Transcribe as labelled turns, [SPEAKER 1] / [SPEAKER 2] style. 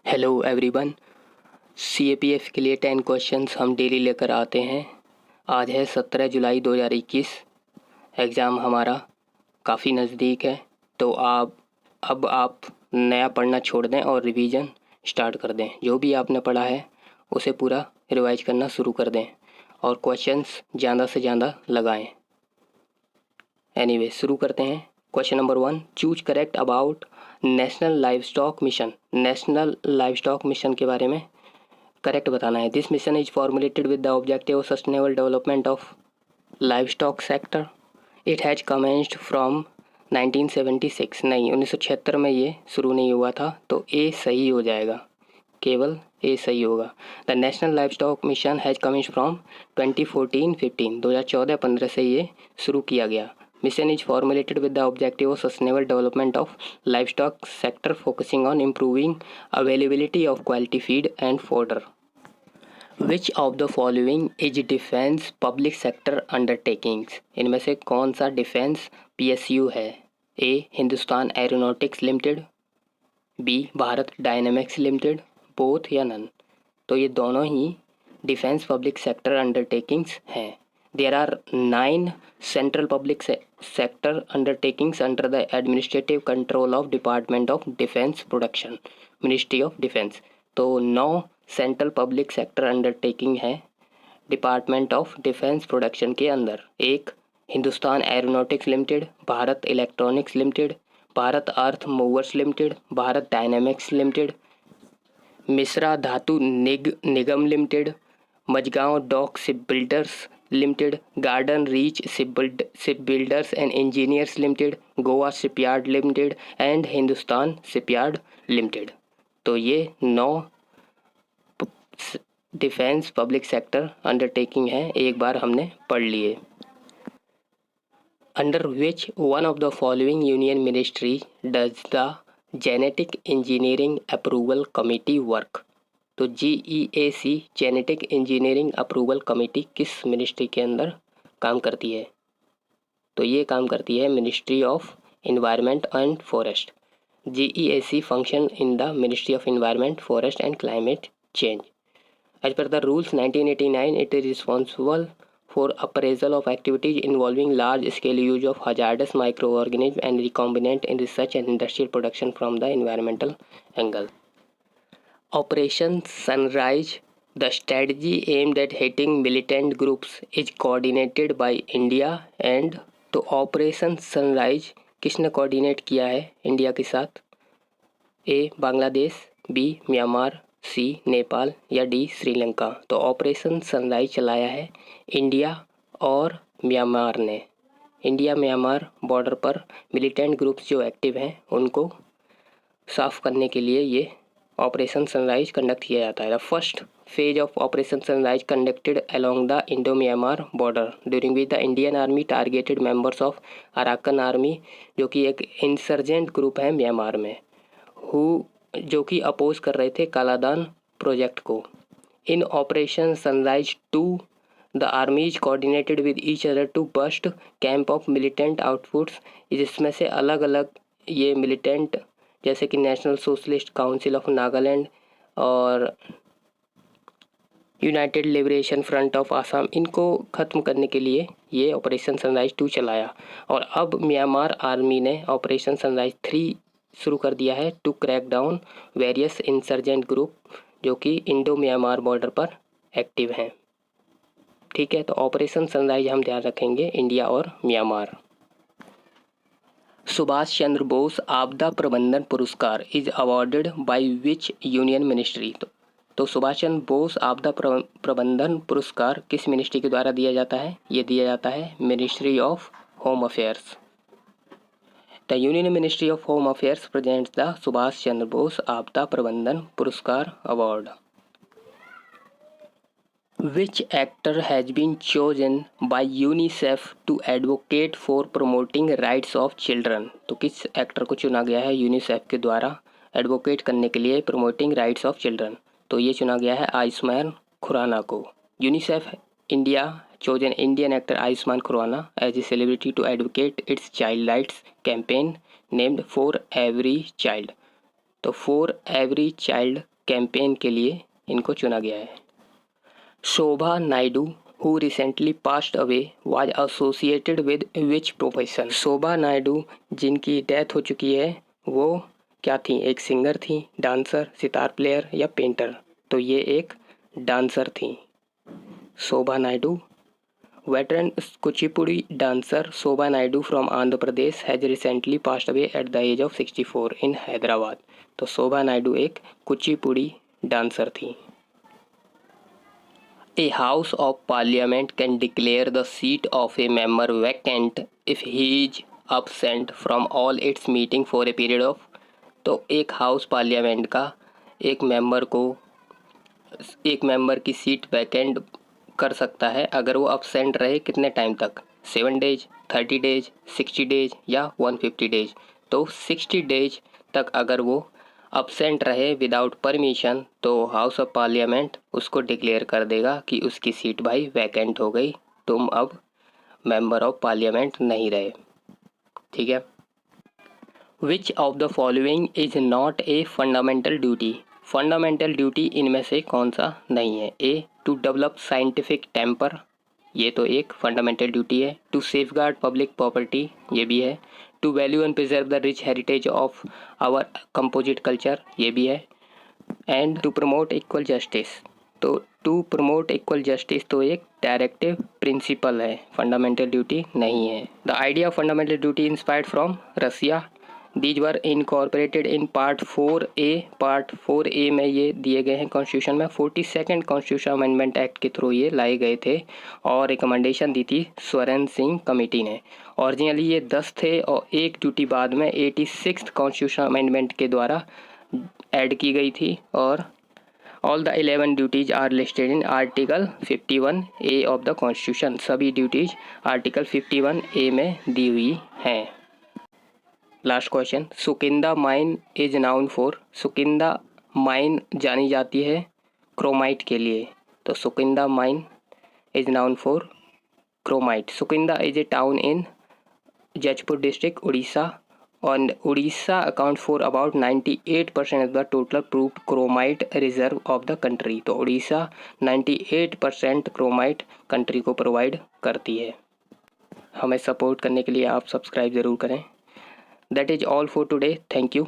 [SPEAKER 1] Hello everyone. CAPF के लिए 10 questions हम डेली लेकर आते हैं। आज है 17 जुलाई 2021। एग्ज़ाम हमारा काफ़ी नज़दीक है, तो अब आप नया पढ़ना छोड़ दें और रिवीजन स्टार्ट कर दें। जो भी आपने पढ़ा है उसे पूरा रिवाइज करना शुरू कर दें और क्वेश्चंस ज़्यादा से ज़्यादा लगाएं। एनीवे शुरू करते हैं। Question number 1, choose correct about national livestock mission. National livestock mission के बारे में करेक्ट बताना है। This mission is formulated with the objective of sustainable development of livestock sector. It has commenced from 1976। नहीं, 1976 में ये शुरू नहीं हुआ था, तो ए सही हो जाएगा, केवल ए सही होगा। The national livestock mission has commenced from 2014-15। 2014-15 से ये शुरू किया गया। Mission is formulated with the objective of sustainable development of livestock sector, focusing on improving availability of quality feed and fodder. Which of the following is defense public sector undertakings? इनमें से कौन सा defence PSU है? A. Hindustan aeronautics limited, B. Bharat dynamics limited, both या none? तो ये दोनों ही defence public sector undertakings हैं। There are 9 central public sector undertakings under the administrative control of Department of Defense Production, Ministry of Defense। तो 9 central public sector undertaking है department of defence production के अंदर। एक, Hindustan aeronautics limited, Bharat electronics limited, Bharat earth movers limited, Bharat dynamics limited, Mishra Dhatu Nigam limited, Mazagon dock ship builders limited, garden reach ship builders and engineers limited, Goa shipyard limited and Hindustan shipyard limited. तो ये 9 defence public sector undertaking है, एक बार हमने पढ़ लिए। Under which one of the following union ministry does the genetic engineering approval committee work? तो GEAC genetic engineering approval committee किस ministry के अंदर काम करती है? तो ये काम करती है ministry of environment and forest. GEAC function in the ministry of environment, forest and climate change. As per the rules 1989, it is responsible for appraisal of activities involving large scale use of hazardous micro organism and recombinant in research and industrial production from the environmental angle. Operation Sunrise, the strategy aimed at hitting militant groups, is coordinated by India and तो operation sunrise किसने coordinate किया है India के साथ? A. Bangladesh, B. Myanmar, C. Nepal या D. Sri Lanka? तो operation sunrise चलाया है इंडिया और म्यांमार ने। इंडिया म्यांमार बॉर्डर पर मिलिटेंट ग्रुप्स जो एक्टिव हैं उनको साफ करने के लिए ये ऑपरेशन सनराइज कंडक्ट किया जाता है। The first phase of operation sunrise conducted along the Indo Myanmar border, during which the Indian army targeted members of Arakan army, जो कि एक इंसर्जेंट ग्रुप है म्यांमार में, जो कि अपोज कर रहे थे कालादान प्रोजेक्ट को। In operation sunrise 2 the armies coordinated with each other to bust camp of militant outputs. इसमें से अलग अलग ये मिलिटेंट जैसे कि national socialist council of Nagaland और united liberation front of Assam, इनको ख़त्म करने के लिए ये ऑपरेशन सनराइज 2 चलाया। और अब म्यांमार आर्मी ने ऑपरेशन सनराइज 3 शुरू कर दिया है to crack down various insurgent group जो कि इंडो म्यांमार बॉर्डर पर एक्टिव हैं। ठीक है, तो ऑपरेशन सनराइज हम ध्यान रखेंगे इंडिया और म्यांमार। सुभाष चंद्र बोस आपदा प्रबंधन पुरस्कार is awarded by which union ministry? तो सुभाष चंद्र बोस आपदा प्रबंधन पुरस्कार किस मिनिस्ट्री के द्वारा दिया जाता है? ये दिया जाता है ministry of home affairs. The union ministry of home affairs presents the Subhash Chandra Bose Aapda Prabandhan Puraskar award. Which actor has been chosen by UNICEF to advocate for promoting rights of children? तो किस एक्टर को चुना गया है यूनिसेफ के द्वारा एडवोकेट करने के लिए प्रोमोटिंग राइट्स ऑफ चिल्ड्रन? तो ये चुना गया है आयुष्मान खुराना को। UNICEF India chosen Indian actor Ayushman Khurrana as a celebrity to advocate its child rights campaign named For Every Child। तो For Every Child कैंपेन के लिए इनको चुना गया है। शोभा Naidu who recently passed away was associated with which profession? शोभा नायडू जिनकी death हो चुकी है वो क्या थी? एक सिंगर थी, डांसर, सितार प्लेयर या पेंटर? तो ये एक डांसर थी शोभा Naidu. Veteran Kuchipudi dancer Shobha Naidu from Andhra Pradesh has recently passed away at the age of 64 in Hyderabad. तो शोभा नायडू एक कुचिपुड़ी डांसर थी। A House of Parliament can declare the seat of a member vacant if he is absent from all its meeting for a period of। तो एक house parliament का एक member की seat vacant कर सकता है अगर वो अब्सेंट रहे कितने टाइम तक? 7 डेज, 30 डेज, 60 डेज या 150 डेज। तो 60 डेज तक अगर वो अब्सेंट रहे विदाउट परमिशन तो हाउस ऑफ पार्लियामेंट उसको डिक्लेयर कर देगा कि उसकी सीट भाई वैकेंट हो गई, तुम अब मेंबर ऑफ पार्लियामेंट नहीं रहे। ठीक है। Which of the following is not a fundamental duty? Fundamental duty इनमें से कौन सा नहीं है? A to develop scientific temper, ये तो एक फंडामेंटल ड्यूटी है। टू सेफगार्ड पब्लिक प्रॉपर्टी, ये भी है। To value and preserve the rich heritage of our composite culture, ये भी है। And to promote equal justice, तो टू प्रमोट इक्वल जस्टिस तो एक डायरेक्टिव प्रिंसिपल है, फंडामेंटल ड्यूटी नहीं है। The idea of fundamental duty inspired from Russia. These were incorporated in part 4A। Part 4A में ये दिए गए हैं कॉन्स्टिट्यूशन में। 42nd कॉन्स्टिट्यूशन अमेंडमेंट एक्ट के थ्रू ये लाए गए थे और रिकमेंडेशन दी थी स्वरण सिंह कमेटी ने। ओरिजिनली ये 10 थे और एक ड्यूटी बाद में 86th कॉन्स्टिट्यूशन अमेंडमेंट के द्वारा ऐड की गई थी। और all the 11 duties are listed in article 51A of the constitution. सभी ड्यूटीज आर्टिकल 51A में दी हुई हैं। Last question, Sukinda mine is known for. Sukinda mine जानी जाती है क्रोमाइट के लिए, तो Sukinda mine is known for chromite. Sukinda is a town in Jajpur district, Orissa. और Orissa account for about 98% of the total proved chromite reserve of the country. तो उड़ीसा 98% क्रोमाइट कंट्री को provide करती है। हमें सपोर्ट करने के लिए आप सब्सक्राइब ज़रूर करें। That is all for today. Thank you.